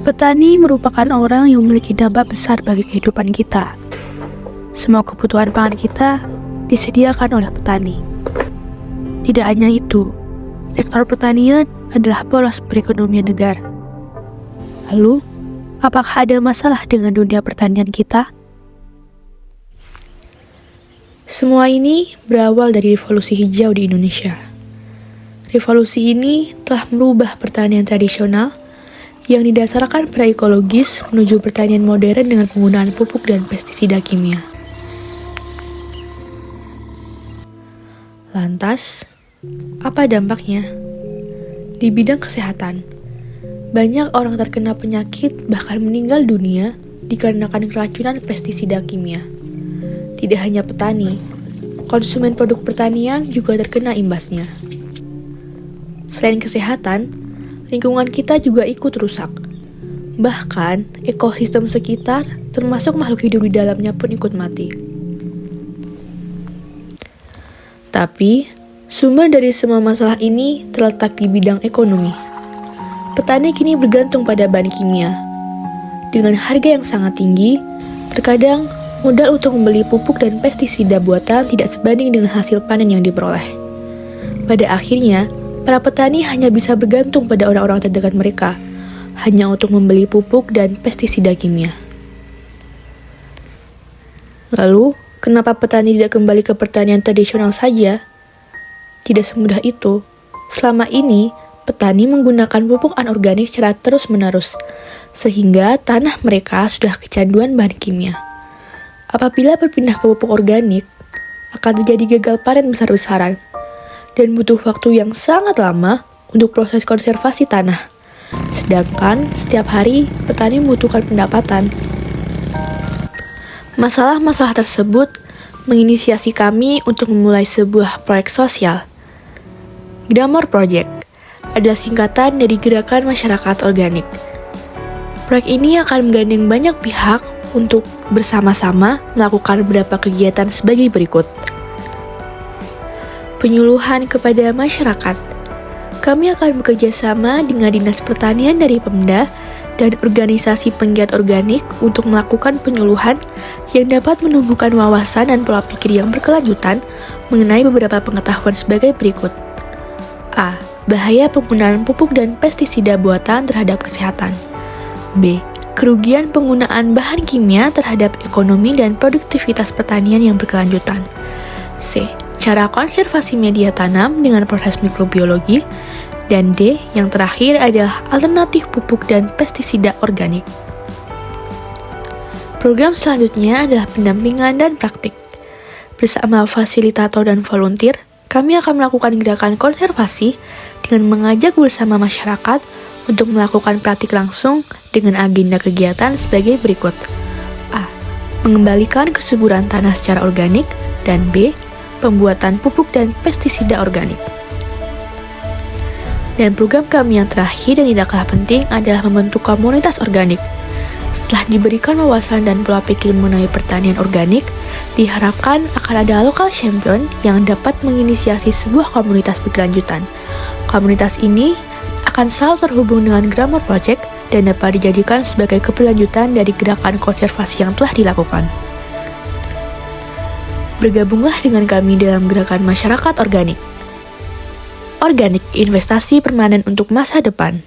Petani merupakan orang yang memiliki dampak besar bagi kehidupan kita. Semua kebutuhan pangan kita disediakan oleh petani. Tidak hanya itu, sektor pertanian adalah poros perekonomian negara. Lalu, apakah ada masalah dengan dunia pertanian kita? Semua ini berawal dari revolusi hijau di Indonesia. Revolusi ini telah merubah pertanian tradisional yang didasarkan pada ekologis menuju pertanian modern dengan penggunaan pupuk dan pestisida kimia. Lantas, apa dampaknya? Di bidang kesehatan, banyak orang terkena penyakit bahkan meninggal dunia dikarenakan keracunan pestisida kimia. Tidak hanya petani, konsumen produk pertanian juga terkena imbasnya. Selain kesehatan, lingkungan kita juga ikut rusak. Bahkan, ekosistem sekitar, termasuk makhluk hidup di dalamnya pun ikut mati. Tapi, sumber dari semua masalah ini terletak di bidang ekonomi. Petani kini bergantung pada bahan kimia. Dengan harga yang sangat tinggi, terkadang modal untuk membeli pupuk dan pestisida buatan tidak sebanding dengan hasil panen yang diperoleh. Pada akhirnya, para petani hanya bisa bergantung pada orang-orang terdekat mereka, hanya untuk membeli pupuk dan pestisida kimia. Lalu, kenapa petani tidak kembali ke pertanian tradisional saja? Tidak semudah itu. Selama ini, petani menggunakan pupuk anorganik secara terus-menerus, sehingga tanah mereka sudah kecanduan bahan kimia. Apabila berpindah ke pupuk organik, akan terjadi gagal panen besar-besaran, dan butuh waktu yang sangat lama untuk proses konservasi tanah. Sedangkan setiap hari petani membutuhkan pendapatan. Masalah-masalah tersebut menginisiasi kami untuk memulai sebuah proyek sosial. Gramor Project adalah singkatan dari Gerakan Masyarakat Organik. Proyek ini akan menggandeng banyak pihak untuk bersama-sama melakukan beberapa kegiatan sebagai berikut. Penyuluhan kepada masyarakat. Kami akan bekerja sama dengan Dinas Pertanian dari Pemda dan organisasi penggiat organik untuk melakukan penyuluhan yang dapat menumbuhkan wawasan dan pola pikir yang berkelanjutan mengenai beberapa pengetahuan sebagai berikut. A. Bahaya penggunaan pupuk dan pestisida buatan terhadap kesehatan. B. Kerugian penggunaan bahan kimia terhadap ekonomi dan produktivitas pertanian yang berkelanjutan. C. Cara konservasi media tanam dengan proses mikrobiologi, dan D, yang terakhir adalah alternatif pupuk dan pestisida organik. Program selanjutnya adalah pendampingan dan praktik. Bersama fasilitator dan volunteer, kami akan melakukan gerakan konservasi dengan mengajak bersama masyarakat untuk melakukan praktik langsung dengan agenda kegiatan sebagai berikut. A. Mengembalikan kesuburan tanah secara organik, dan B. Pembuatan pupuk dan pestisida organik. Dan program kami yang terakhir dan tidak kalah penting adalah membentuk komunitas organik. Setelah diberikan wawasan dan pola pikir mengenai pertanian organik, diharapkan akan ada local champion yang dapat menginisiasi sebuah komunitas berkelanjutan. Komunitas ini akan selalu terhubung dengan Gramor Project dan dapat dijadikan sebagai keberlanjutan dari gerakan konservasi yang telah dilakukan. Bergabunglah dengan kami dalam gerakan masyarakat organik. Organik, investasi permanen untuk masa depan.